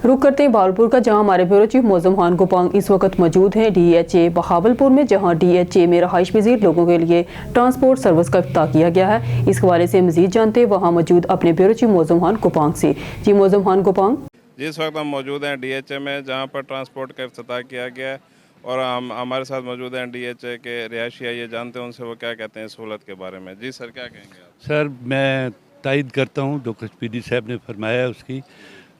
रुक करते हैं भावलपुर का, जहां हमारे ब्यूरो चीफ मौजम खान गोपांग इस वक्त मौजूद हैं DHA बहावलपुर में, जहां DHA में रहाइश पजीर लोगों के लिए ट्रांसपोर्ट सर्विस का इफ्ताह किया गया है। इस हवाले से मजीद जानते हैं वहां मौजूद अपने ब्यूरो चीफ मौजम खान गोपांग से। जी मौजम खान गोपांग। जी, इस वक्त हम मौजूद हैं DHA में, जहाँ पर ट्रांसपोर्ट का इफ्तिताह किया गया है और हम हमारे साथ मौजूद हैं DHA के रिहायशी। आइए जानते हैं उनसे वो क्या कहते हैं सहूलत के बारे में। जी सर, क्या कहेंगे आप? सर, मैं तायद करता हूँ जो कुछ PD साहब ने फरमाया है उसकी,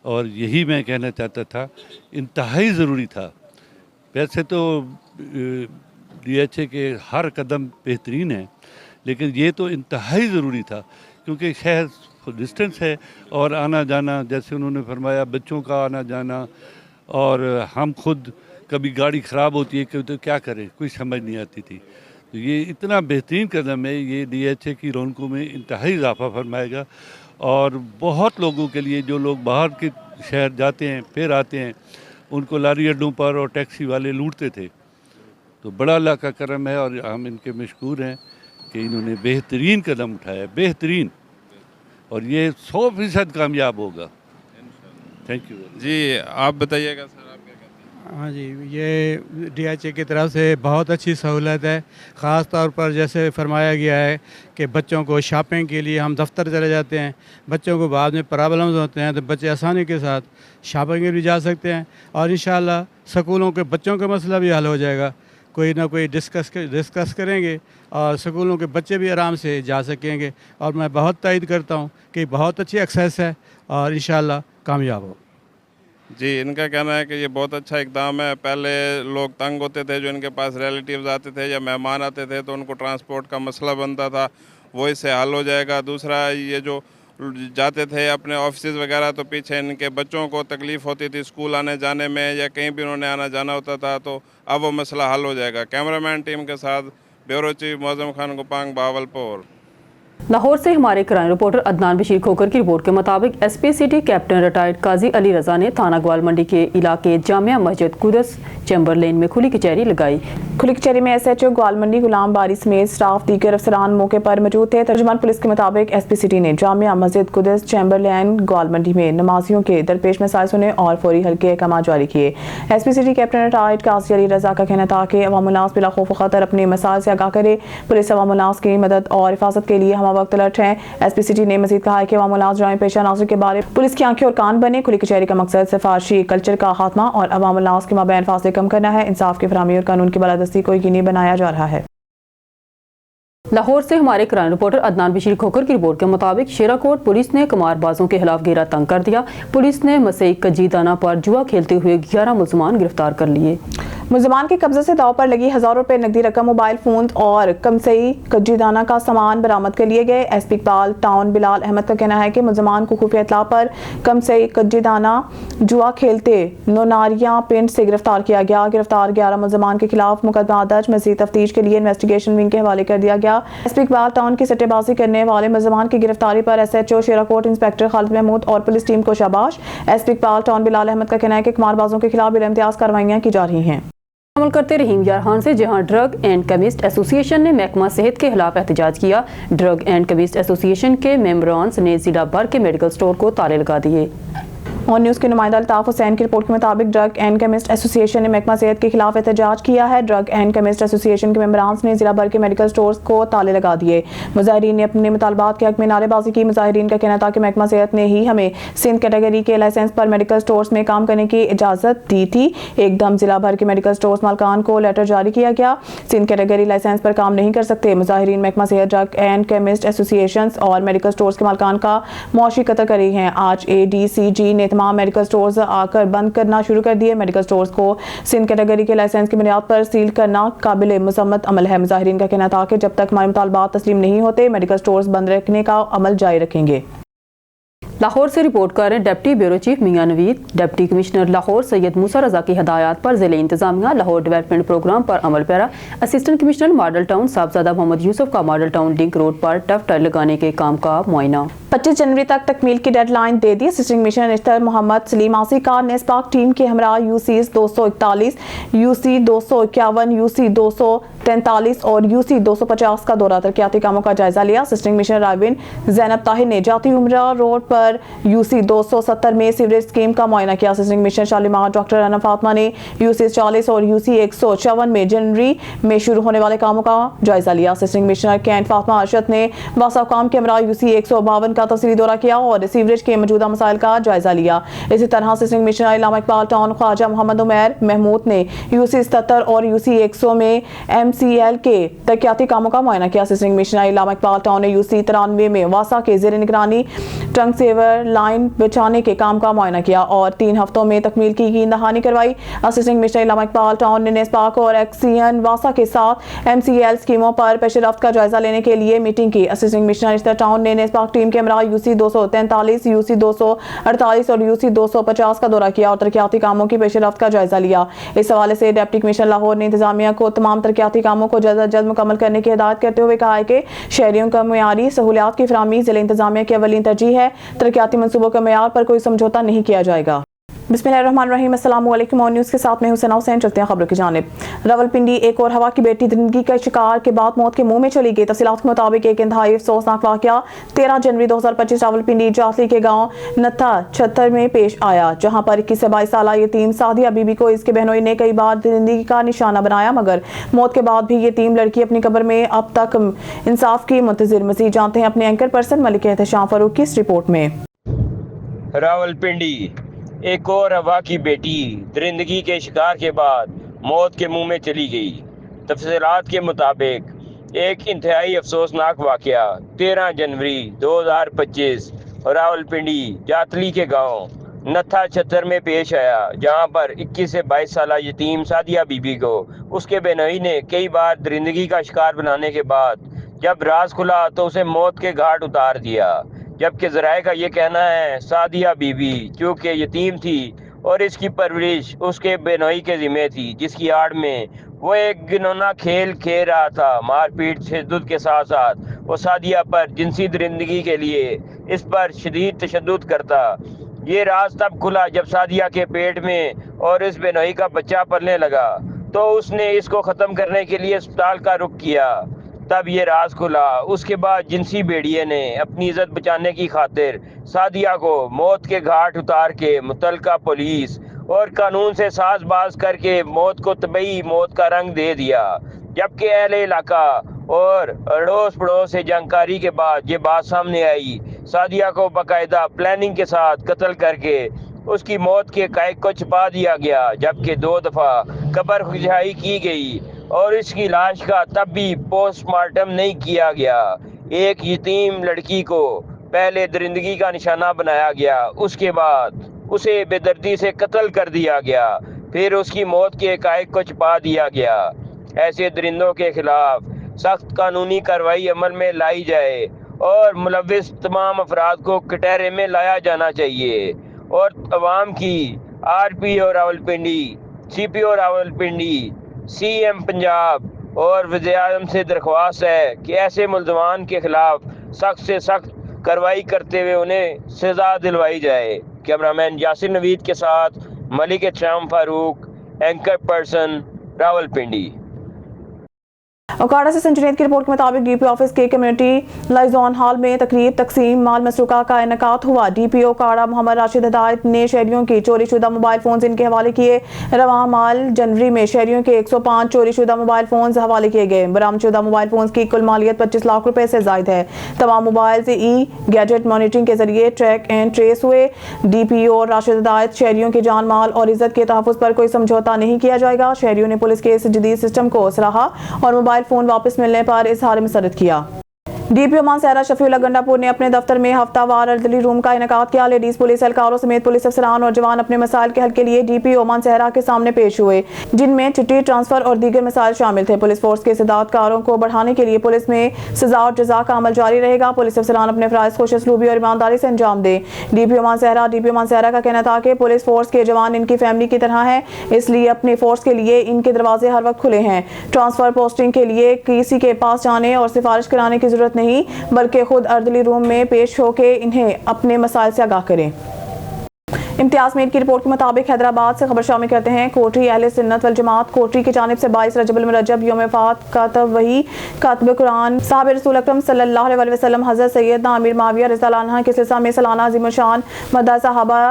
और यही मैं कहना चाहता था, इंतहाई ज़रूरी था। वैसे तो DHA के हर कदम बेहतरीन है, लेकिन ये तो इंतहाई ज़रूरी था क्योंकि शहर डिस्टेंस है और आना जाना, जैसे उन्होंने फरमाया, बच्चों का आना जाना, और हम खुद कभी गाड़ी ख़राब होती है तो क्या करें, कोई समझ नहीं आती थी। तो ये इतना बेहतरीन कदम है, ये DHA की रौनकों में इंतहाई इजाफा फरमाएगा और बहुत लोगों के लिए, जो लोग बाहर के शहर जाते हैं फिर आते हैं, उनको लारी अड्डों पर और टैक्सी वाले लूटते थे। तो बड़ा अल्लाह का करम है और हम इनके मशकूर हैं कि इन्होंने बेहतरीन कदम उठाया, बेहतरीन, और ये 100% कामयाब होगा। Thank you. जी, आप बताइएगा सर, आप क्या कहते हैं? हाँ जी, ये DHA की तरफ से बहुत अच्छी सहूलत है। ख़ास तौर पर जैसे फरमाया गया है कि बच्चों को शॉपिंग के लिए हम दफ्तर चले जाते हैं, बच्चों को बाद में प्रॉब्लम्स होते हैं तो बच्चे आसानी के साथ शॉपिंग में भी जा सकते हैं और इंशाअल्लाह स्कूलों के बच्चों का मसला भी हल हो जाएगा। कोई ना कोई डिस्कस करेंगे और स्कूलों के बच्चे भी आराम से जा सकेंगे। और मैं बहुत तायद करता हूँ कि बहुत अच्छी एक्सेस है और इंशाअल्लाह कामयाब हो। जी, इनका कहना है कि ये बहुत अच्छा इकदाम है। पहले लोग तंग होते थे, जो इनके पास रिलेटिव्स आते थे या मेहमान आते थे तो उनको ट्रांसपोर्ट का मसला बनता था, वो इससे हल हो जाएगा। दूसरा, ये जो जाते थे अपने ऑफिस वगैरह तो पीछे इनके बच्चों को तकलीफ़ होती थी स्कूल आने जाने में या कहीं भी उन्होंने आना जाना होता था, तो अब वो मसला हल हो जाएगा। कैमरामैन टीम के साथ ब्यूरो चीफ मौजम खान गोपांग, बहावलपुर। लाहौर से हमारे क्राइम रिपोर्टर अदनान बशीर खोकर की रिपोर्ट के मुताबिक SP सिटी कैप्टन रिटायर्ड काजी अली रजा ने थाना ग्वाल मंडी के इलाके जामिया मस्जिद कुदस चैम्बर लेन में खुली कचहरी लगाई। खुली कचहरी में SHO ग्वाल मंडी गुलाम बारी समेत स्टाफ दीगर अफसरान मौके पर मौजूद थे। तर्जुमान पुलिस के मुताबिक SP सिटी ने जामिया मस्जिद कुदस चैम्बर लेन ग्वाल मंडी में नमाजियों के दरपेश मसाइल सुने और फौरी हल के अहकाम जारी किए। SP सिटी कैप्टन रिटायर्ड काजी अली रजा का कहना था कि अवामुन्नास बिला खौफ खतर अपने मसाइल से आगाह करे। पुलिस अवामुन्नास की मदद और हिफाजत के लिए हम वक्त अलर्ट हैं। SP सिटी ने मजीद कहा है कि अवामुन्नास जुर्म पेशा नाज़िर के बारे पुलिस की आंखें और कान बने। खुली कचहरी का मकसद सिफारशी कल्चर का खात्मा और अवामुन्नास के माबैन फासले कम करना है। इंसाफ की फराहमी और कानून की बालादस्ती को यकीनी बनाया जा रहा है। लाहौर से हमारे क्राइम रिपोर्टर अदनान बशीर खोकर की रिपोर्ट के मुताबिक शेराकोट पुलिस ने कमारबाजों के खिलाफ घेरा तंग कर दिया। पुलिस ने मसई कज्जीदाना पर जुआ खेलते हुए 11 मुलजमान गिरफ्तार कर लिए। मुलजमान के कब्जे से दाव पर लगी हज़ारों रुपए नकदी रकम, मोबाइल फोन और कमसई कज्जीदाना का सामान बरामद कर लिए गए। SP इकबाल टाउन बिलाल अहमद का कहना है कि मुलजमान को खुफिया इत्तला पर कमसई कज्जीदाना जुआ खेलते नोनारिया पिंड से गिरफ्तार किया गया। गिरफ्तार 11 मुलजमान के खिलाफ मुकदमा दर्ज मज़ीद तफ्तीश के लिए इन्वेस्टिगेशन विंग के हवाले कर दिया गया। SP इकबाल टाउन की सट्टेबाजी करने वाले मुलजमान की गिरफ्तारी पर SHO शेराकोट इंस्पेक्टर खालिद महमूद और पुलिस टीम को शाबाश। SP इकबाल टाउन बिलाल अहमद का कहना है कि कमारबाजों के खिलाफ बिलाइम्तियाज कार्रवाइयां की जा रही हैं। अमल करते रहीम यार खान से, जहां ड्रग एंड केमिस्ट एसोसिएशन ने महकमा सेहत के खिलाफ एहतजाज किया। ड्रग एंड केमिस्ट एसोसिएशन के मेंबरान ने जिला भर के मेडिकल स्टोर को ताले लगा दिए। ऑन न्यूज़ के नुमाइंदा अल्ताफ हुसैन की रिपोर्ट के मुताबिक ड्रग एंड केमिस्ट एसोसिएशन ने महकमा सेहत के खिलाफ एहतजाज किया है। ड्रग एंड केमिस्ट एसोसिएशन के मेंबरान ने जिला भर के मेडिकल स्टोर्स को ताले लगा दिए। मुजाहिरीन ने अपने मुतालबात के हक में नारेबाजी की। मुजाहिरीन का कहना था कि महकमा सेहत ने ही हमें सिंध कैटेगरी के लाइसेंस पर मेडिकल स्टोर्स में काम करने की इजाज़त दी थी। एकदम जिला भर के मेडिकल स्टोर्स मालकान को लेटर जारी किया गया, सिंध कैटेगरी लाइसेंस पर काम नहीं कर सकते। मुजाहिरीन महकमा सेहत, ड्रग एंड केमिस्ट एसोसिएशन और मेडिकल स्टोर्स के मालकान का मुआशी कत्ल कर रही हैं। आज ADCG ने तमाम मेडिकल स्टोर्स आकर बंद करना शुरू कर दिए। मेडिकल स्टोर्स को सिंध कैटेगरी के लाइसेंस की बुनियाद पर सील करना काबिल मजम्मत अमल है। मुजाहिरीन का कहना था कि जब तक हमारे मुतालबात तस्लीम नहीं होते मेडिकल स्टोर्स बंद रखने का अमल जारी रखेंगे। लाहौर से रिपोर्ट कर रहे डिप्टी ब्यूरो चीफ मियां नवीद। डिप्टी कमिश्नर लाहौर सैयद मूसा रजा की हदायत पर ज़िले इंतजामिया लाहौर डेवलपमेंट प्रोग्राम पर अमल पैरा। Assistant commissioner model town Sahibzada Mohammad Yusuf का मॉडल टाउन लिंक रोड पर टफ टाइल लगाने के काम का मुआयना। 25 जनवरी तक तकमील की डेडलाइन दे दी। असिस्टेंट कमिश्नर निश्तर मोहम्मद सलीम आसी का नेस्पाक टीम के हमरा UC 241, UC 251, UC 200 243 اور UC 250 کا دورہ ترقیاتی کاموں کا جائزہ لیا۔ اسسٹنٹ کمشنر رائے زینب طاہر نے جاتی عمرہ روڈ پر UC 270 میں سیوریج اسکیم کا معائنہ کیا۔ اسسٹنٹ کمشنر شالیمار ڈاکٹر انا فاطمہ نے UC 40 اور UC 154 میں جنوری میں شروع ہونے والے کاموں کا جائزہ لیا۔ Assistant commissioner cantt Fatima Arshad نے بعض حکام کے ہمراہ UC 152 کا تفصیلی دورہ کیا اور سیوریج کے موجودہ مسائل کا جائزہ لیا۔ اسی طرح اسسٹنٹ کمشنر علامہ اقبال ٹاؤن خواجہ محمد عمیر محمود نے UC 77 اور UC 100 میں MCL کے ترقیاتی کاموں کا معائنہ کیا۔ اسسٹنٹ کمشنر علامہ اقبال ٹاؤن نے UC 93 میں واسا کے زیر نگرانی ٹرنک سیور لائن بچھانے کے کام کا معائنہ کیا اور 3 ہفتوں میں تکمیل کی یقین دہانی کروائی۔ اسسٹنٹ کمشنر علامہ اقبال ٹاؤن نے نیسپاک اور ایکسین واسا کے ساتھ MCL اسکیموں پر پیش رفت کا جائزہ لینے کے لیے میٹنگ کی۔ اسسٹنٹ کمشنر اشتر ٹاؤن نے نیسپاک ٹیم کے ہمراہ UC 243 UC 248 اور UC 250 کا دورہ کیا اور ترقیاتی کاموں کی پیش رفت کا جائزہ لیا۔ اس حوالے سے ڈپٹی کمشنر لاہور نے انتظامیہ کو تمام ترقیاتی کاموں کو جلد از جلد مکمل کرنے کی ہدایت کرتے ہوئے کہا ہے کہ شہریوں کا معیاری سہولیات کی فراہمی ضلع انتظامیہ کی اولین ترجیح ہے۔ ترقیاتی منصوبوں کے معیار پر کوئی سمجھوتہ نہیں کیا جائے گا۔ بسم اللہ الرحمن الرحیم، السلام علیکم۔ اور نیوز کے ساتھ میں حسین حسین، چلتے ہیں خبروں کی جانب۔ راولپنڈی ایک اور ہوا کی بیٹی درندگی کا شکار کے بعد موت کے منہ میں چلی گئی۔ تفصیلات کے مطابق ایک انتہائی افسوسناک واقعہ 13 جنوری 2025 راولپنڈی جاتلی کے گاؤں نتھا چھتر میں پیش آیا، جہاں پر 21 سے 22 سالہ یتیم سعدیہ بی بی کو اس کے بہنوئی نے کئی بار درندگی کا نشانہ بنایا، مگر موت کے بعد بھی یتیم لڑکی اپنی قبر میں اب تک انصاف کی منتظر۔ مزید جانتے ہیں اپنے اینکر پرسن ملک احتشام فاروق کی اس رپورٹ میں۔ راولپنڈی ایک اور ہوا کی بیٹی درندگی کے شکار کے بعد موت کے منہ میں چلی گئی۔ تفصیلات کے مطابق ایک انتہائی افسوسناک واقعہ 13 جنوری 2025 راولپنڈی جاتلی کے گاؤں نتھا چھتر میں پیش آیا، جہاں پر 21 سے 22 سالہ یتیم سعدیہ بی بی کو اس کے بہنوئی نے کئی بار درندگی کا شکار بنانے کے بعد جب راز کھلا تو اسے موت کے گھاٹ اتار دیا، جبکہ ذرائع کا یہ کہنا ہے سعدیہ بی بی چونکہ یتیم تھی اور اس کی پرورش اس کے بہنوئی کے ذمہ تھی، جس کی آڑ میں وہ ایک گنونا کھیل کھیل رہا تھا۔ مار پیٹ تشدد کے ساتھ ساتھ وہ سعدیہ پر جنسی درندگی کے لیے اس پر شدید تشدد کرتا۔ یہ راز تب کھلا جب سعدیہ کے پیٹ میں اور اس بہنوئی کا بچہ پلنے لگا تو اس نے اس کو ختم کرنے کے لیے اسپتال کا رخ کیا، تب یہ راز کھلا۔ اس کے بعد جنسی بھیڑیے نے اپنی عزت بچانے کی خاطر سعدیہ کو موت کے گھاٹ اتار کے متعلقہ پولیس اور قانون سے ساز باز کر کے موت کو طبعی موت کا رنگ دے دیا، جبکہ اہل علاقہ اور اڑوس پڑوس سے جانکاری کے بعد یہ بات سامنے آئی۔ سعدیہ کو باقاعدہ پلاننگ کے ساتھ قتل کر کے اس کی موت کے حقائق کو چھپا دیا گیا، جبکہ 2 دفعہ قبر کھجائی کی گئی اور اس کی لاش کا تب بھی پوسٹ مارٹم نہیں کیا گیا۔ ایک یتیم لڑکی کو پہلے درندگی کا نشانہ بنایا گیا، اس کے بعد اسے بے دردی سے قتل کر دیا گیا، پھر اس کی موت کے حقائق کو چھپا دیا گیا۔ ایسے درندوں کے خلاف سخت قانونی کارروائی عمل میں لائی جائے اور ملوث تمام افراد کو کٹہرے میں لایا جانا چاہیے، اور عوام کی RPO Rawalpindi, CPO Rawalpindi, CM Punjab اور وزیر اعظم سے درخواست ہے کہ ایسے ملزمان کے خلاف سخت سے سخت کارروائی کرتے ہوئے انہیں سزا دلوائی جائے۔ کیمرامین یاسر نوید کے ساتھ ملک احتشام فاروق، اینکر پرسن، راولپنڈی۔ اوکاڑا سے سنجنید کی رپورٹ کے مطابق DPO آفس کے کمیونٹی لائزون ہال میں تقریب تقسیم مال مسروقہ کا انعقاد ہوا۔ DPO اوکاڑا محمد راشد ہدایت نے شہریوں کی چوری شدہ موبائل فونز ان کے حوالے کیے۔ رواں مال جنوری میں شہریوں کے 105 چوری شدہ موبائل فونز حوالے کیے گئے۔ برآمد شدہ موبائل فونز کی کل مالیت 25 لاکھ روپے سے زائد ہے۔ تمام موبائلز گیجٹ مانیٹرنگ کے ذریعے ٹریک اینڈ ٹریس ہوئے۔ DPO راشد ہدایت شہریوں کی جان مال اور عزت کے تحفظ پر کوئی سمجھوتہ نہیں کیا جائے گا۔ شہریوں نے پولیس کے اس جدید سسٹم کو سراہا اور موبائل فون واپس ملنے پر اظہار مسرت کیا۔ DPO مانسہرہ شفیع اللہ گنڈا پور نے اپنے دفتر میں ہفتہ وار عرضلی روم کا انعقاد کیا۔ لیڈیز پولیس اہلکاروں سمیت پولیس افسران اور جوان اپنے مسائل کے حل کے لیے DPO مانسہرہ کے سامنے پیش ہوئے، جن میں چٹھی ٹرانسفر اور دیگر مسائل شامل تھے۔ پولیس فورس کے استعداد کاروں کو بڑھانے کے لیے پولیس میں سزا اور جزا کا عمل جاری رہے گا۔ پولیس افسران اپنے فرائض خوش اسلوبی اور ایمانداری سے انجام دیں۔ DPO مانسہرہ کا کہنا تھا کہ پولیس فورس کے جوان ان کی فیملی کی طرح ہیں، اس لیے اپنی فورس کے لیے ان کے دروازے ہر وقت کھلے ہیں۔ ٹرانسفر پوسٹنگ کے لیے کسی کے پاس جانے اور سفارش کرانے کی ضرورت نہیں، بلکہ خود عرضلی روم میں پیش ہو کے انہیں اپنے مسائل سے آگاہ کریں۔ इम्तियाज मीर की रिपोर्ट के मुताबिक हैदराबाद से खबर शामिल करते हैं। कोटरी अहले सुन्नत वल जमात कोटरी की जानिब से 22 रजब रजब यौम वफात कातब वही कातब कुरान साहब रसूल अकरम सल्लल्लाहु अलैहि वसल्लम हज़रत सैयदना अमीर माविया रज़ी अल्लाह अन्हा के सिलसिला में सालाना अज़ीमुशान मदा साहबा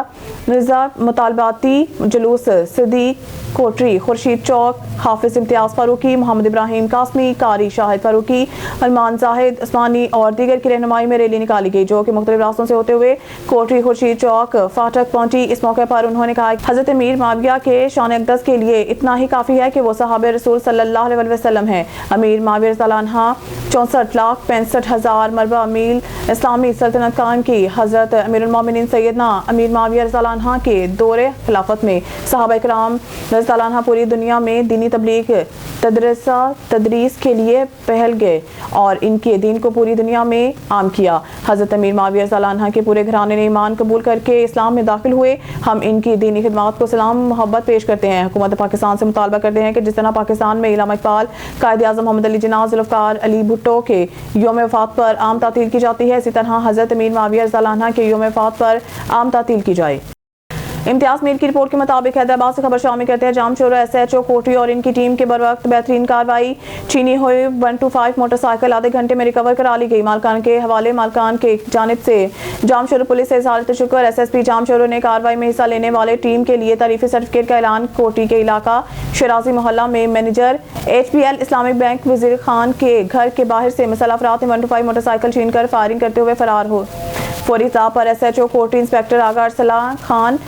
रज़ा मुतालबाती जुलूस सिद्दीक कोटरी खुर्शीद चौक हाफिज इम्तियाज फारूकी मोहम्मद इब्राहिम कासमी कारी शाहिद फारूकी अरमान जाहिद उस्मानी और दीगर की रहनुमाई में रैली निकाली गई जो कि मुख्तलिफ रास्तों से होते हुए कोटरी खुर्शीद चौक फाटक पहुंची। इस मौके पर उन्होंने कहा कि हज़रत अमीर माविया के शान अक़दस के लिए इतना ही काफ़ी है कि वो साहब रसूल सल्लल्लाहु अलैहि वसल्लम हैं। अमीर माविया रज़ी अल्लाह अन्हा 64,65,000 मरबा मील इस्लामी सल्तनत कायम की। हज़रत अमीरुल मोमिनीन सैयदना अमीर माविया रज़ी अल्लाह अन्हा के दौरे खिलाफत में सहाबा इकराम रज़ी अल्लाह अन्हा पूरी दुनिया में दीनी तबलीग तदरीस के लिए पहल गए और इनके दीन को पूरी दुनिया में आम किया। हज़रत अमीर माविया रज़ी अल्लाह अन्हा के पूरे घराने ने ईमान कबूल करके इस्लाम में दाखिल हुए। हम इनकी दीनी खिदमत को सलाम मोहब्बत पेश करते हैं। हुकूमत पाकिस्तान से मुतालबा करते हैं कि जिस तरह पाकिस्तान में इल्हामा इकबाल कायदे आज़म मोहम्मद अली जिन्ना ज़ुल्फ़िकार अली भुट्टो के यौम वफ़ात पर आम तातील की जाती है, इसी तरह हज़रत अमीर माविया रज़ी अल्लाह अन्हा के यौम वफ़ात पर आम तातील की जाए। इम्तियाज मीर की रिपोर्ट के मुताबिक हैदराबाद से खबर शामिल करते हैं। जाम चोर SHO कोटरी और इनकी टीम के बरवक्त बेहतरीन कार्रवाई छीनी हुई 125 मोटरसाइकिल आधे घंटे में रिकवर करा ली गई। मालकान के हवाले मालकान के जानिब से जाम चोर पुलिस से इज़हार शुक्र। SSP जाम चोरों ने कार्रवाई में हिस्सा लेने वाले टीम के लिए तारीफी सर्टिफिकेट का ऐलान कोटरी के इलाका शराजी मोहल्ला में manager HPL Islamic bank Wazir Khan के घर के बाहर से मुसल्लह अफराद ने 125 मोटरसाइकिल छीन कर फायरिंग करते हुए फरार हो। फौरी इत्तला पर SHO कोटरी इंस्पेक्टर आगा अरसलान खान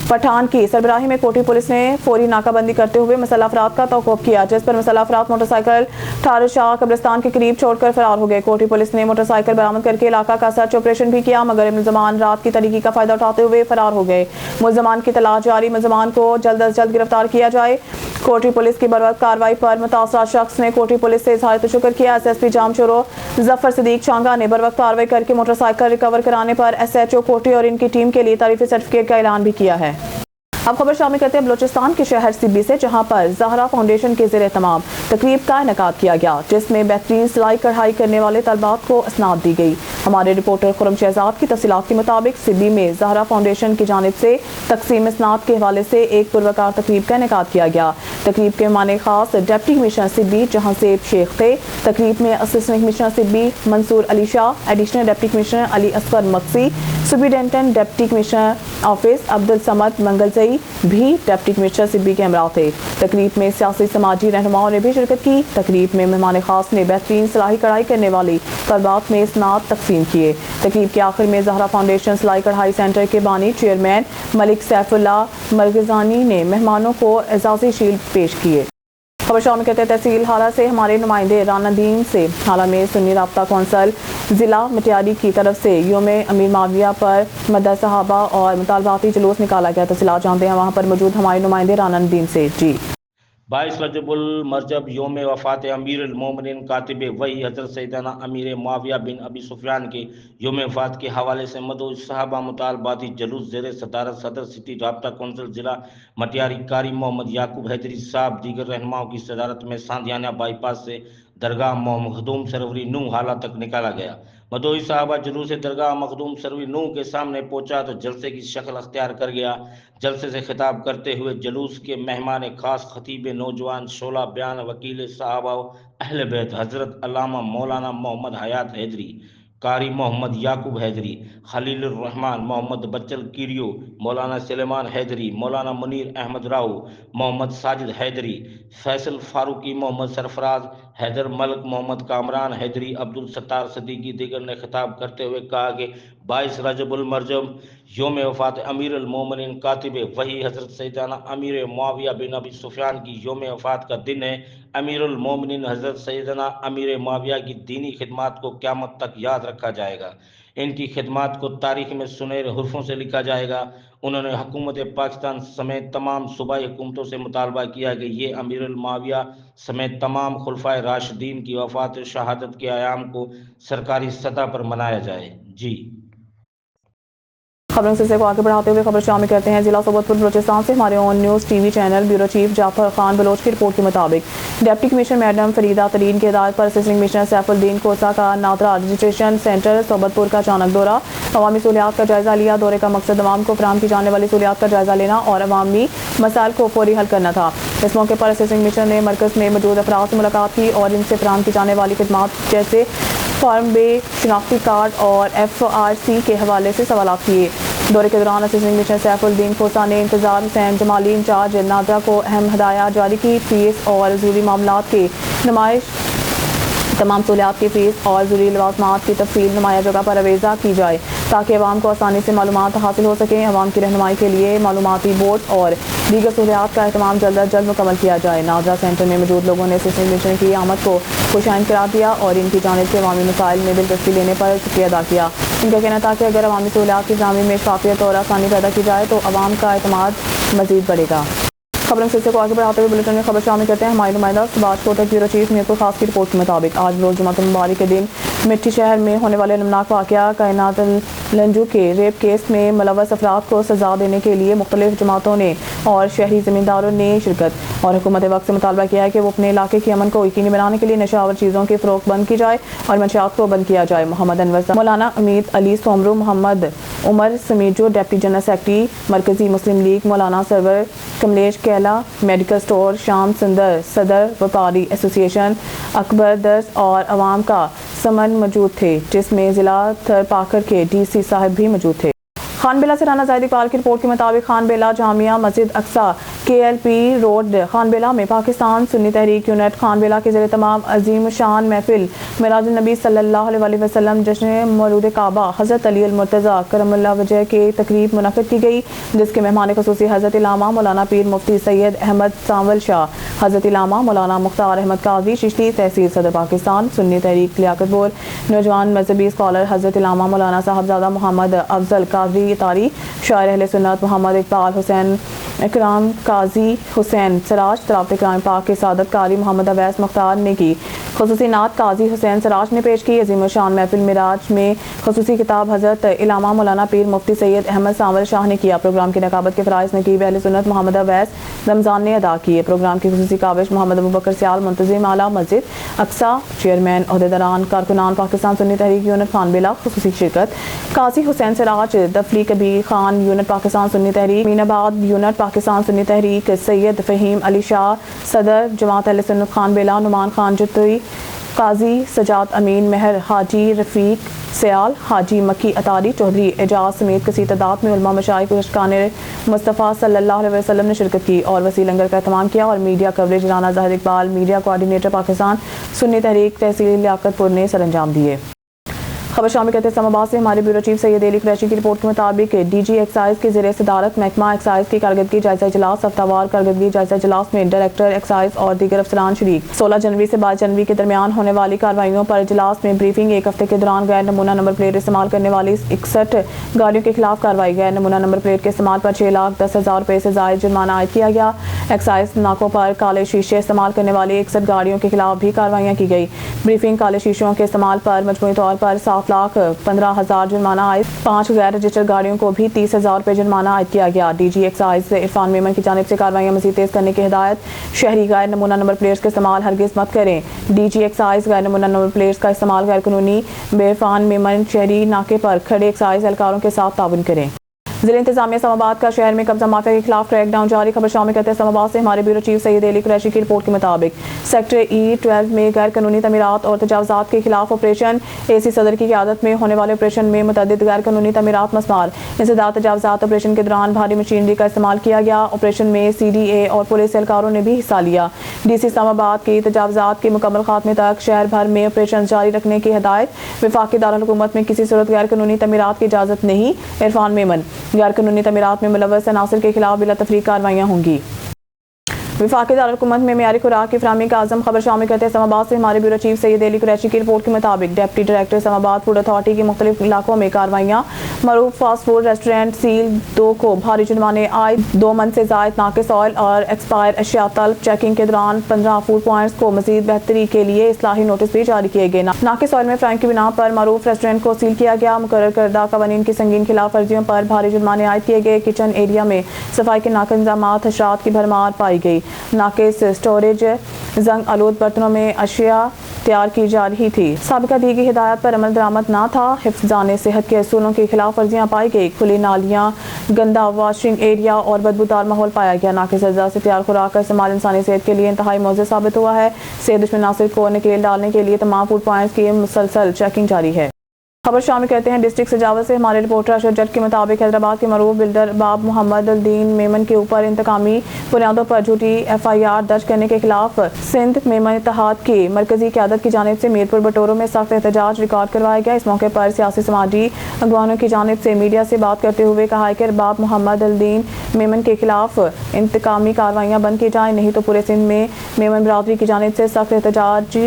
पठान की सरबराही में कोटरी पुलिस ने फौरी नाकाबंदी करते हुए मुसल्लह अफराद का तौक़ुफ़ किया, जिस पर मुसल्लह अफराद मोटरसाइकिल ठार शाह कब्रिस्तान के करीब छोड़कर फरार हो गए। कोटरी पुलिस ने मोटरसाइकिल बरामद करके इलाका का सर्च ऑपरेशन भी किया, मगर मुलज़मान रात की तारीकी का फ़ायदा उठाते हुए फरार हो गए। मुलज़मान की तलाश जारी, मुलज़मान को जल्द अज जल्द गिरफ्तार किया जाए। कोटरी पुलिस की बरवक्त कार्रवाई पर मुतासरा शख्स ने कोटरी पुलिस से इज़हार शुक्र किया। SSP जाम चोरों जफर सदीक चांगा ने बरवक्त कार्रवाई करके मोटरसाइकिल रिकवर कराने पर SHO कोटरी और इनकी टीम के लिए तारीफी सर्टिफिकेट का ऐलान भी किया है। अब खबर शामिल करते हैं बलोचिस्तान के शहर सिब्बी से, जहां पर ज़हरा फाउंडेशन के ज़ेरे तमाम तकरीब का इनेकाद किया गया, जिसमें बेहतरीन सिलाई कढ़ाई करने वाले तलबात को इसनाद दी गई। हमारे रिपोर्टर खुरम शहजाद की तफसीलात के मुताबिक सिब्बी में ज़हरा फाउंडेशन की जानिब से तकसीम इसनाद के हवाले से एक पुरवकार तकरीब का इनेकाद किया गया। तकरीब के मेहमान खास डिप्टी कमिश्नर सिब्बी जहां सेब शेख थे। तकरीब में assistant commissioner Sibbi Mansoor Ali Shah, additional deputy commissioner Ali Asghar Maksi, superintendent deputy commissioner office Abdul Samad Mangalzai भी डिप्टी कमिश्नर सिब्बी के हमरा थे। तकरीब में सियासी समाजी रहनुमाओं ने भी शिरकत की। तकरीब में मेहमान खास ने बेहतरीन सिलाई कढ़ाई करने वाली तलबात में इसनाद तकसीम किए। तकरीब के आखिर में ज़हरा फाउंडेशन सिलाई कढ़ाई सेंटर के बानी चेयरमैन मलिक सैफुल्लाह मरगजानी ने मेहमानों को एजाज़ी शील्ड पेश किए। खबर शामिल करते तहसील हाला से हमारे नुमाइंदे राना दीन से हाला में सुन्नी राब्ता कौंसल ज़िला मटियारी की तरफ से यौम अमीर माविया पर मदद सहाबा और मुतालबाती जुलूस निकाला गया। तफसीलात जानते हैं वहाँ पर मौजूद हमारे नुमाइंदे राना दीन से। जी 22 रजबुल मरजब यौम वफ़ात अमीरुल मोमिनीन कातिब वही हज़रत सैयदना अमीर मुआविया बिन अबी सुफियान के यौम वफ़ात के हवाले से मदऊ सहाबा मुतालबाती जुलूस ज़ेर सदारत सदर सिटी राब्ता कौंसिल ज़िला मटियारी कारी मोहम्मद याकूब हैदरी साहब दीगर रहनुमाओं की सदारत में सांधियाना बाईपास से दरगाह मखदूम सरवरी नू हाला तक निकाला गया। मदोई साहबा जुलूस दरगाह मखदूम सरवरी नू के सामने पहुंचा तो जलसे की शक्ल अख्तियार कर गया। जलसे से खिताब करते हुए जुलूस के मेहमान खास खतीब नौजवान शोला बयान वकील साहबा अहले बैत हज़रत अल्लामा मौलाना मोहम्मद हयात हैदरी, कारी मोहम्मद याकूब हैदरी, खलील रहमान मोहम्मद बच्चल कीरियो, मौलाना सलेमान हैदरी, मौलाना मुनीर अहमद राव, मोहम्मद साजिद हैदरी, फैसल फारूकी, मोहम्मद सरफराज हैदर मलक, मोहम्मद कामरान हैदरी, अब्दुल सत्तार सदीकी दीगर ने खिताब करते हुए कहा कि 22 रजबुल मरजब यौम वफ़ात अमीरुल मोमिनीन कातिब वही हज़रत सैयदना अमीर मुआविया बिन अबी सुफियान की यौम वफ़ात का दिन है। अमीरुल मोमिनीन हज़रत सैयदना अमीर मुआविया की दीनी खिदमात को क़यामत तक याद रखा जाएगा। इनकी खिदमात को तारीख़ में सुनहरे हुर्फ़ों से लिखा जाएगा। उन्होंने हुकूमत पाकिस्तान समेत तमाम सूबाई हुकूमतों से मुतालबा किया कि ये अमीरुल मुआविया समेत तमाम खुलफाए राशिदीन की वफ़ात शहादत के आयाम को सरकारी सतह पर मनाया जाए। जी खबरों से को आगे बढ़ाते हुए खबर शामिल करते हैं जिला सोबतपुर बलूचिस्तान से हमारे on news TV channel bureau chief Jafar Khan Baloch की रिपोर्ट के मुताबिक डिप्टी कमिश्नर मैडम फरीदा तरीन की हिदायत पर असिस्टेंट कमिश्नर सैफुद्दीन कोसा का नादरा रजिस्ट्रेशन सेंटर सोबतपुर का अचानक दौरा, अवामी सहूलियात का जायजा लिया। दौरे का मकसद अवाम को फराहम की जाने वाली सहूलियात का जायजा लेना और अवामी मसाइल को फौरी हल करना था। इस मौके पर असिस्टेंट कमिश्नर ने मरकज में मौजूद अफराद से मुलाकात की और इनसे फराहम की जाने वाली खिदमात जैसे फॉर्म बे, शनाख्ती कार्ड और FRC के हवाले से सवाल किए। दौरे के दौरान असिस्टेंट कमिश्नर सैफुद्दीन खोसा ने इंतजार हुसैन जमाली इंचार्ज नादरा को अहम हदायत जारी की। फीस और ज़रूरी मामलात की नुमाइश, तमाम सहूलियात की फीस और ज़रूरी लवाज़मात की तफसील नुमाया जगह पर अवेज़ा की जाए ताकि अवाम को आसानी से मालूमात हासिल हो सकें। अवाम की रहनुमाई के लिए मालूमाती बोर्ड और दीगर सहूलियात का अहतमाम जल्द अज जल्द मुकम्मल किया जाए। नादरा सेंटर में मौजूद लोगों ने असिस्टेंट कमिश्नर की आमद को खुशाइन करार दिया और इनकी जानिब से अवामी मसाइल में दिलचस्पी लेने पर शुक्रिया अदा किया। इनका कहना था कि अगर अवामी सहूलियात की फराहमी में शफाफियत और आसानी पैदा की जाए तो अवाम का एतमाद मज़ीद बढ़ेगा। खबरों सिलसिले को आगे बढ़ाते हुए बुलेटिन में खबर शामिल करते हैं हमारे नुमाइंदा सुभाष कोटक ब्यूरो चीफ मीरपुर खास की रिपोर्ट के मुताबिक आज रोज़ जुमातुल मुबारक के दिन मिट्टी शहर में होने वाले नमनाक वाक़या कायनात लंजू के रेप केस में मुलव्वस अफराद को सजा देने के लिए मुख्तलिफ जमातों ने और शहरी ज़मींदारों ने शिरकत और हुकूमत वक्त से मुतालबा किया है कि वो अपने इलाके के अमन को यकीनी बनाने के लिए नशावर चीज़ों की फ़रोख्त बंद की जाए और मंशियात को बंद किया जाए। Mohammad Anwar, Maulana Ameed Ali Soomro, Mohammad Umar Samejo deputy general secretary मरकज़ी मुस्लिम लीग, मौलाना सरवर कमलेश कैला, मेडिकल स्टोर शाम सुंदर, सदर व्यापारी एसोसिएशन अकबर दर्स और अवाम का समन मौजूद थे, जिसमें ज़िला थर पाकर के DC साहब भी मौजूद थे। खानबेला से राना जाहिद इकबाल की रिपोर्ट के मुताबिक खानबेला जामिया मस्जिद अक्सा KLP रोड खानबेला में पाकिस्तान सुन्नी तहरीक यूनिट खानबेला के ज़रिए तमाम अजीम शान महफिल मिलादुन नबी सल्लल्लाहु अलैहि वसल्लम जश्न मौलूद काबा हज़रत अली अल मुर्तज़ा करमुल्लाह वजह के तकरीब मुनक़िद की गई, जिसके मेहमान ख़ुसूसी हज़रत इलामा मौलाना पीर मुफ्ती सैयद अहमद सांवल शाह, हज़रत इलामा मौलाना मुख्तार अहमद काजी चिश्ती, तहसील सदर पाकिस्तान सुन्नी तहरीक लियाकतपुर, नौजवान मजहबी स्कॉलर हज़रत इलामा मौलाना साहबजादा मोहम्मद अफजल काजी तारी, शायर अहले सुन्नत मोहम्मद इकबाल हुसैन इकराम काजी हुसैन सराज, तलावत इकराम पाक के सादत कारी मोहम्मद अवैस मुख्तार ने की ख़ुसूसी नात काजी हुसैन सराज ने पेश की। अजीम शान महफिल मिराज में ख़ुसूसी किताब हज़रत इलामा मौलाना पीर मुफ्ती सैयद अहमद सांवल शाह ने किया। प्रोग्राम की नकाबत के फ़राइज़ नकीब अहले सुन्नत मोहम्मद अवैस रमज़ान ने अदा किए। प्रोग्राम की ख़ुसूसी काविश मोहम्मद अबू बकर सियाल मुंतज़िम आला मस्जिद अक्सा, चेयरमैन अहदेदारान कारकुनान पाकिस्तान सुन्नी तहरीक यूनिट खानबेला ख़ुसूसी शिरकत, काजी हुसैन सराज, दफली कबीर खान यूनिट पाकिस्तान सुन्नी तहरीक, मीनाबाद यूनिट पाकिस्तान सुन्नी तहरीक, सैयद फ़हीम अली शाह सदर जमात अहले सुन्नत खानबेला, नुमान खान जुत्तई, काजी सजाद अमीन महर, हाजी रफ़ीक सयाल, हाजी मक्की अतारी चौधरी एजाज समेत कसी तादाद में उलमा मशाइख अशकान मुस्तफ़ा सल्लल्लाहु अलैहि वसल्लम ने शिरकत की और वसी लंगर का एहतमाम किया और media coverage Rana Zahid Iqbal media coordinator Pakistan Sunni Tehreek तहसील लियाकतपुर ने सरअंजाम दिए। खबर शामिल करते इस्लामाबाद से हमारे ब्यूरो चीफ सैयद अली कुरैशी की रिपोर्ट के मुताबिक DG एक्साइज के ज़रिए सदारत महकमा एक्साइज की कारकर्दगी जायजा इजलास, हफ्तावार कारकर्दगी जायजा इजलास में डायरेक्टर एक्साइज और दीगर अफसरान शरीक। 16 जनवरी से 22 जनवरी के दरमियान होने वाली कार्रवाइयों पर इजलास में ब्रीफिंग। एक हफ्ते के दौरान गैर नमूना नंबर प्लेट इस्तेमाल करने वाली 61 गाड़ियों के खिलाफ कार्रवाई। गैर नमूना नंबर प्लेट के इस्तेमाल पर 6,10,000 रुपये से ज़ायद जुर्माना आयद किया गया। एक्साइज नाकों पर काले शीशे इस्तेमाल करने वाली 61 गाड़ियों के खिलाफ भी कार्रवाइयाँ की गई। ब्रीफिंग काले शीशों के इस्तेमाल पर मजमूई तौर पर 7,15,000 जुर्माना आयद, 5 गैर रजिस्टर्ड गाड़ियों को भी 30,000 रुपये जुर्माना आयद किया गया। DG एक्साइज इरफान मेमन की जानिब से कार्रवाइयाँ मज़ीद तेज़ करने की हिदायत। शहरी गैर नमूना नंबर प्लेट्स का इस्तेमाल हरगिज़ मत करें। DG एक्साइज गैर नमूना नंबर प्लेट्स का इस्तेमाल गैर कानूनी बेरफान मेमन शहरी नाके पर खड़े एक्साइज एहलकारों के साथ ताउन करें। ज़िला इंतजामिया इस्लामाबाद का शहर में कब्जा माफिया के खिलाफ क्रैकडाउन जारी। खबर शामिल करते हैं इस्लामाबाद से हमारे ब्यूरो चीफ सैयद अली कुरैशी की रिपोर्ट के मुताबिक सेक्टर E12 में गैर कानूनी तमीरात और तजावुज़ात के खिलाफ ऑपरेशन। AC सदर की क़यादत में होने वाले ऑपरेशन में मुतअद्दिद गैर कानूनी तमीरात मस्मार इंसदाद तजावुज़ात ऑपरेशन के दौरान भारी मशीनरी का इस्तेमाल किया गया। ऑपरेशन में CDA और पुलिस एहलकारों ने भी हिस्सा लिया। DC इस्लामाबाद की तजावुज़ात के मुकम्मल खात्मे तक शहर भर में ऑपरेशन जारी रखने की हिदायत। वफाकी दारुल हुकूमत में किसी सूरत गैर कानूनी तमीरात की इजाज़त नहीं। इरफान मेमन, गैर कानूनी तमीरात में मुलव्वस अनासिर के खिलाफ बिला तफरीक कार्रवाइयाँ होंगी। वफाकी दारुल-हुकूमत में मियारी खुराक की फराहमी का आज़म। खबर शामिल करते हैं इस्लामाबाद से हमारे ब्यूरो चीफ सैयद अली कुरैशी की रिपोर्ट के मुताबिक deputy director Islamabad food authority की मुख्तलिफ इलाकों में कार्रवाइयाँ। मरूफ फास्ट फूड रेस्टोरेंट सील 2 को भारी जुर्माने आए। 2 मन से जायद नाकिस ऑयल और एक्सपायर अशिया तलब। चेकिंग के दौरान 15 फूड पॉइंट्स को मजीद बेहतरी के लिए इस्लाही नोटिस भी जारी किए गए। नाकिस ऑयल में फ्राइम की बिना पर मरूफ रेस्टोरेंट को सील किया गया। मुकर्रर करदा कवानीन की संगीन खिलाफ वर्जियों पर भारी जुर्माने आयद किए गए। किचन एरिया में सफाई के नाक़िस इंतज़ामात हशरात की भरमार पाई गई। नाकिस स्टोरेज जंग आलूद बर्तनों में अशिया तैयार की जा रही थी। साबिका दी गई हिदायत पर अमल दरामद न था। हिफ्ज़ान सेहत के असूलों की खिलाफ वर्जियाँ पाई गई। खुली नालियाँ, गंदा वॉशिंग एरिया और बदबूदार माहौल पाया गया। नाकिस अज़ा से तैयार खुराक का इस्तेमाल इंसानी सेहत के लिए इंतहाई मुज़र साबित हुआ है। सेहत दुश्मन नासिर को नकेल डालने के लिए तमाम फूड पॉइंट्स की मुसलसल चेकिंग जारी है। खबर शामिल करते हैं डिस्ट्रिक्ट सजावत से हमारे रिपोर्टर अशरफ जट के मुताबिक हैदराबाद के मरूफ बिल्डर बाब मोहम्मद अल-दीन मेमन के ऊपर इंतकामी बुनियादों पर झूठी FIR दर्ज करने के खिलाफ सिंध मेमन इत्तेहाद की मरकजी क़यादत की जानिब से मीरपुर बटोरों में सख्त एहतजाज रिकॉर्ड करवाया गया। इस मौके पर सियासी समाजी अगवानों की जानिब से मीडिया से बात करते हुए कहा कि बाब मोहम्मद अल-दीन मेमन के खिलाफ इंतकामी कार्रवाइयाँ बंद की जाएँ, नहीं तो पूरे सिंध में मेमन बरादरी की जानिब से सख्त एहतजाज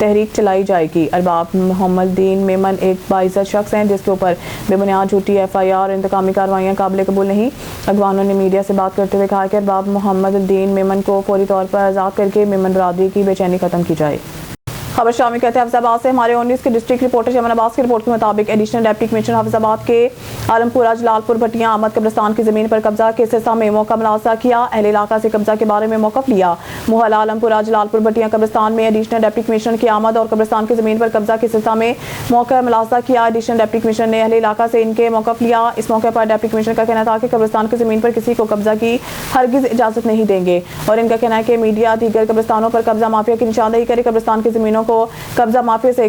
तहरीक चलाई जाएगी। अरबाब मोहम्मद दीन मेमन एक बाइज़्ज़त शख्स हैं जिसके ऊपर बेबुनियाद झूठी FIR और इंतकामी कार्रवाइयाँ काबिल कबूल नहीं। अगवानों ने मीडिया से बात करते हुए कहा कि अरबाब मोहम्मद दीन मेमन को फौरी तौर पर आज़ाद करके मेमन बरादरी की बेचैनी ख़त्म की जाए। खबर शामिल करते हैं हफीज़ाबाद से हमारे 19 के डिस्ट्रिक्ट रिपोर्टर शमन अब्बास की रिपोर्ट के मुताबिक एडिशनल डिप्टी कमिश्नर हफीज़ाबाद के आलमपुरा जलालपुर भटिया अहमद कब्रिस्तान की ज़मीन पर कब्जा के सिलसिले में मौका मुलाजा किया। अहले इलाका से कब्जा के बारे में मौक़िफ़ लिया। मोहल्ला आलमपुरा जलालपुर भटिया कब्रिस्तान में एडिशनल डिप्टी कमिश्नर की आमद और कब्रिस्तान की ज़मीन पर कब्जा के सिलसिले में मौका मुलाजा किया। एडिशनल डिप्टी कमिश्नर ने अहले इलाका से इनके मौक़िफ़ लिया। इस मौके पर डिप्टी कमिश्नर का कहना था कि कब्रिस्तान की ज़मीन पर किसी को कब्जा की हरगिज़ इजाज़त नहीं देंगे और इनका कहना है कि मीडिया दीगर कब्रिस्तानों पर कब्जा माफिया की निशानदेही करे। कब्रिस्तान की ज़मीनों को कब्जा माफिया से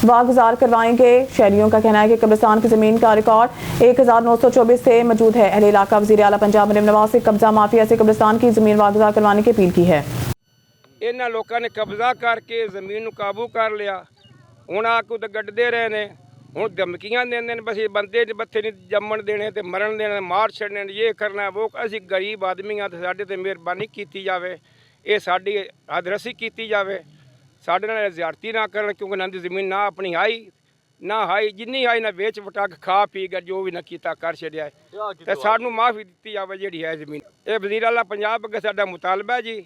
वागुजार करवाएंगे। शहरियों का कहना है कि कब्रिस्तान की ज़मीन का रिकॉर्ड 1924 से मौजूद है। अहले इलाका वज़ीर आला पंजाब मरीम नवाज से कब्जा माफिया से कब्रिस्तान की ज़मीन वागुजार करवाने की अपील की है। इन्हां लोगों ने कब्जा करके ज़मीन को काबू कर लिया। हुण आकू तो गड्ढदे रहे ने, हुण धमकियां देंदे ने बस बंदे बत्थे नहीं जम्मण देने ते मरण देने, मार छड़ने, ये करना वो। असीं गरीब आदमी हाँ, साडे ते मेहरबानी की जाए, ये साडी हदरसी की जाए, साढ़े नाल ज़्यादती ना करन क्योंकि ना दी ज़मीन ना अपनी आई ना हाई, जिन्नी आई ना बेच वटा के खा पी गए, जो भी ना कीता कर छड़िया है ते सानू माफ़ी दी जाए जिहड़ी है ज़मीन। ये वज़ीर आला पंजाब अगे साडा मुतालबा है जी,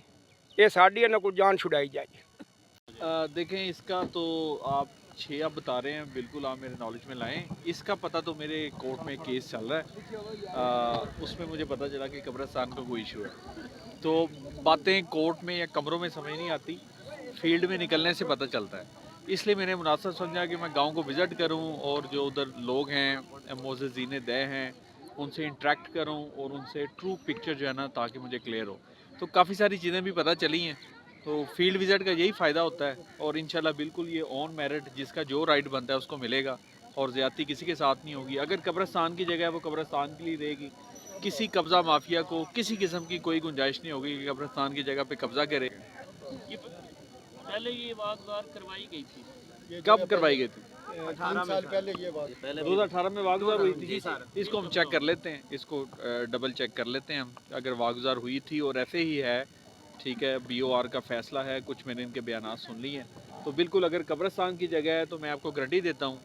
ये साडी इन्हां कोल जान छुड़ाई जाए। देखें, इसका तो आप 6 आप बता रहे हैं, बिल्कुल आप मेरे नॉलेज में लाएं। इसका पता तो मेरे कोर्ट में केस चल रहा है, उसमें मुझे पता चला कि कब्रिस्तान का कोई इशू है। तो बातें कोर्ट में या कमरों में समझ नहीं आती, फील्ड में निकलने से पता चलता है। इसलिए मैंने मुनासिब समझा कि मैं गांव को विज़िट करूं और जो उधर लोग हैं मोअज़्ज़िज़ीन दे हैं उनसे इंटरेक्ट करूं और उनसे ट्रू पिक्चर जो है ना, ताकि मुझे क्लियर हो। तो काफ़ी सारी चीज़ें भी पता चली हैं। तो फील्ड विज़िट का यही फ़ायदा होता है और इंशाल्लाह बिल्कुल ये ऑन मेरिट जिसका जो राइट बनता है उसको मिलेगा और ज़्यादती किसी के साथ नहीं होगी। अगर कब्रिस्तान की जगह है वो कब्रिस्तान के लिए रहेगी, किसी कब्ज़ा माफिया को किसी किस्म की कोई गुंजाइश नहीं होगी कि कब्रिस्तान की जगह पर कब्ज़ा करे। पहले ये वागुजार करवाई गई थी। कब करवाई गई थी? 18 साल पहले ये बात 2018 में वागुजार हुई थी। इसको हम चेक कर लेते हैं, इसको डबल चेक कर लेते हैं हम, अगर वागुजार हुई थी और ऐसे ही है, ठीक है, BOR का फैसला है, कुछ मैंने इनके बयान सुन लिए हैं, तो बिल्कुल अगर कब्रिस्तान की जगह है तो मैं आपको गारंटी देता हूँ,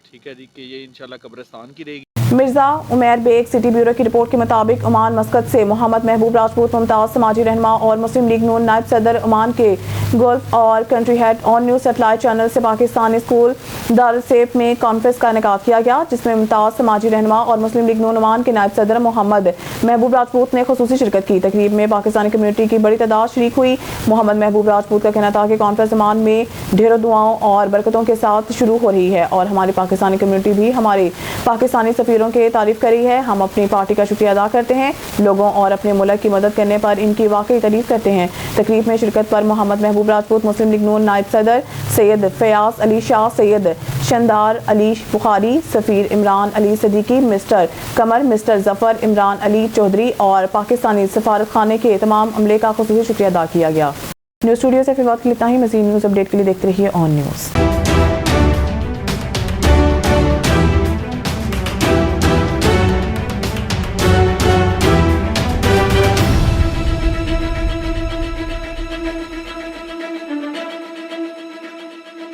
ठीक है जी, कि ये इंशाल्लाह कब्रिस्तान की रहेगी। मिर्जा उमैर बेग सिटी ब्यूरो की रिपोर्ट के मुताबिक ओमान मस्कत से मोहम्मद महबूब राजपूत मुमताज़ समाजी रहनुमा और मुस्लिम लीग नून नायब सदर ओमान के गल्फ और country head on news satellite channel से पाकिस्तानी स्कूल दारुल सेफ में कॉन्फ्रेंस का इनेकाद किया गया, जिसमें मुमताज़ समाजी रहनुमा और मुस्लिम लीग नून ओमान के नायब सदर मोहम्मद महबूब राजपूत ने खुसूसी शिरकत की। तकरीब में पाकिस्तानी कम्यूनिटी की बड़ी तादाद शरीक हुई। मोहम्मद महबूब राजपूत का कहना था कि कॉन्फ्रेंस ओमान में ढेरों दुआओं और बरकतों के साथ शुरू हो रही है और हमारी पाकिस्तानी कम्यूनिटी भी हमारे पाकिस्तानी सफ़ीरों की तारीफ करी है। हम अपनी पार्टी का शुक्रिया अदा करते हैं, लोगों और अपने मुल्क की मदद करने पर इनकी वाकई तारीफ करते हैं। तकरीब में शिरकत पर मोहम्मद महबूब राजपूत, मुस्लिम लीग नून नायब सदर सैयद फयाज अली शाह, सैयद शंदार अली बुखारी, सफ़ीर इमरान अली सदीकी, मिस्टर कमर, मिस्टर जफ़र इमरान अली चौधरी और पाकिस्तानी सफारत खाने के तमाम अमले का खुसूसी शुक्रिया अदा किया गया। न्यूज़ स्टूडियो से फिर बात के लिए इतना ही। मज़ीद न्यूज़ अपडेट के लिए देखते रहिए ऑन न्यूज़।